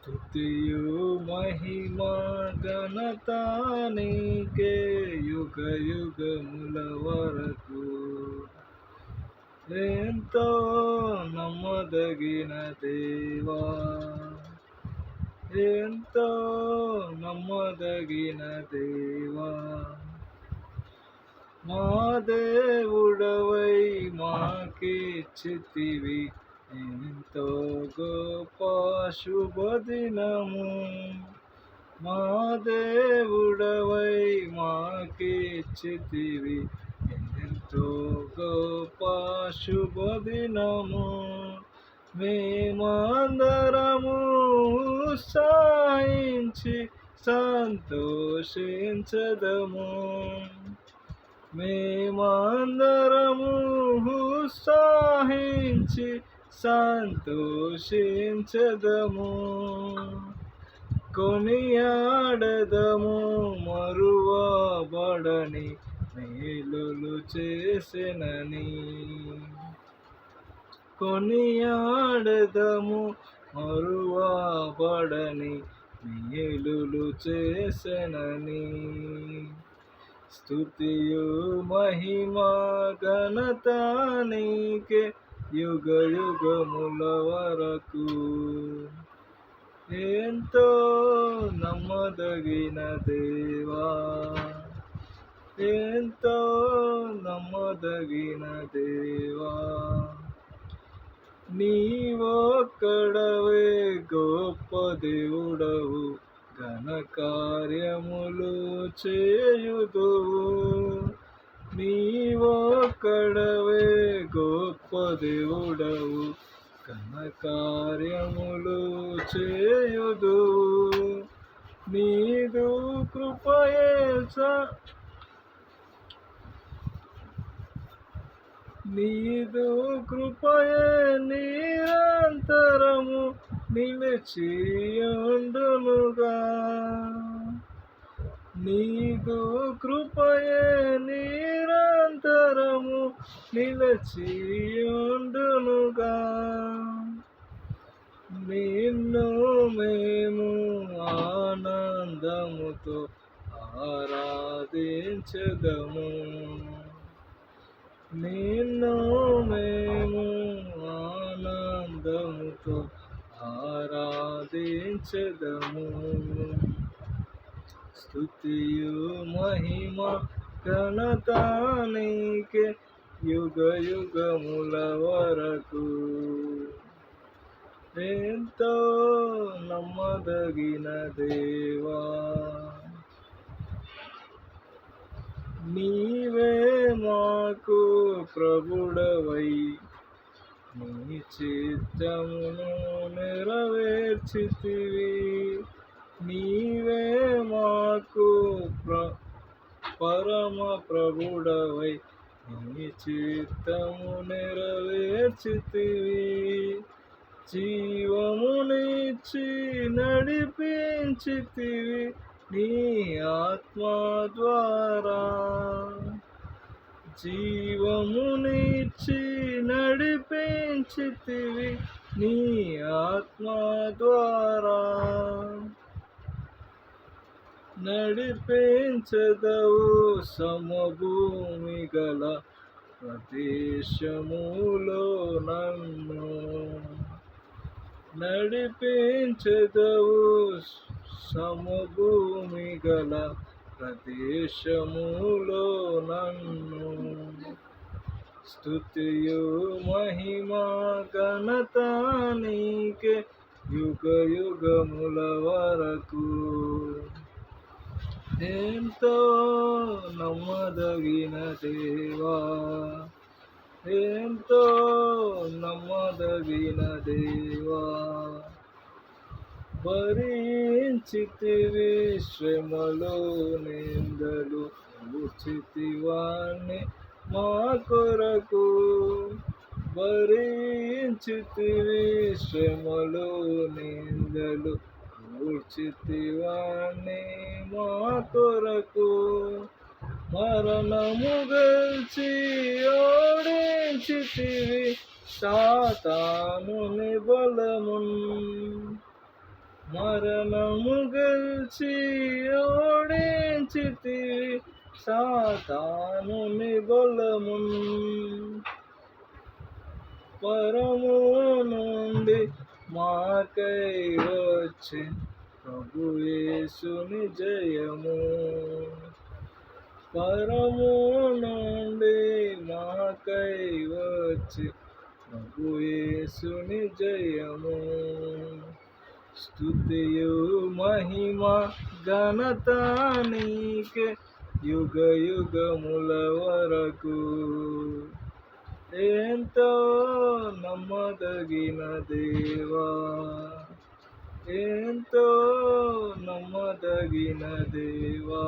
స్తుతియు మహిమ ఘనత నీకే యుగ యుగముల వరకు. ఎంతో నమ్మదగిన దేవా, ఎంతో నమ్మదగిన దేవా, మా దేవుడవై మాకిచ్చితివి ఎంతో గొప్ప శుభదినము. మా దేవుడవై మాకిచ్చితివి ఎంతో గొప్ప శుభదినము. మేమందరము ఉత్సాహించి సంతోషించదము. మేమందరము ఉత్సాహించి సంతోషించదము. కొనియాడదము మరువబడని మేలులు చేసెనని. కొనియాడదము మరువబడని మేలులు చేసెనని. స్తుతియు మహిమ ఘనత నీకే యుగ యుగముల వరకు. ఎంతో నమ్మదగిన దేవా, ఎంతో నమ్మదగిన దేవా, నీవొక్కడవే గొప్ప దేవుడవు, ఘన కార్యములు చేయుదువు. నీవొక్కడవే గొప్ప దేవుడవు, ఘన కార్యములు చేయుదువు. నీదు కృపయే నీదు కృపయే నిరంతరము నిలిచియుండునుగా. నీదు కృపయే నిరంతరము నిలిచియుండునుగా. నిన్ను మేము ఆనందముతో ఆరాధించెదము. నిన్ను మేము ఆనందముతో ఆరాధించెదము. స్తుతియు మహిమ ఘనత నీకే యుగ యుగముల వరకు. ఎంతో నమ్మదగిన దేవా, నీవే మాకు ప్రభుడవై నీ చిత్తమును నెరవేర్చితివి. నీవే మాకు పరమ ప్రభుడవై నీ చిత్తము నెరవేర్చితివి. జీవమునిచ్చి నడిపించితివి నీ ఆత్మ ద్వారా. జీవమునిచ్చి నడిపించితివి నీ ఆత్మ ద్వారా. నడిపించదవు సమభూమి గల ప్రదేశములో నన్ను. నడిపించదవు సమభూమి గల ప్రదేశములో నన్ను. స్తుతియు మహిమ ఘనత నీకే యుగ యుగముల వరకు. ఎంతో నమ్మదగిన దేవా, ఎంతో నమ్మదగిన దేవా, భరించితివి శ్రమలు నిందలు ఉచితివాణ్ణి మా కొరకు. భరించితివి శ్రమలు నిందలు ఉచితివాణ్ణి మా కొరకు. మరణము గెలిచి ఓడించితివి సాతానుని బలమున్. మరణము గెలిచి ఓడించితివి సాతానుని బలమున్. పరము నుండి మాకై వచ్చి ప్రభు యేసుని జయము. పరము నుండి మాకై వచ్చి ప్రభు యేసుని జయము. స్తుతియు మహిమ ఘనత నీకే యుగ యుగముల వరకు. ఎంతో నమ్మదగిన దేవా, ఎంతో నమ్మదగిన దేవా.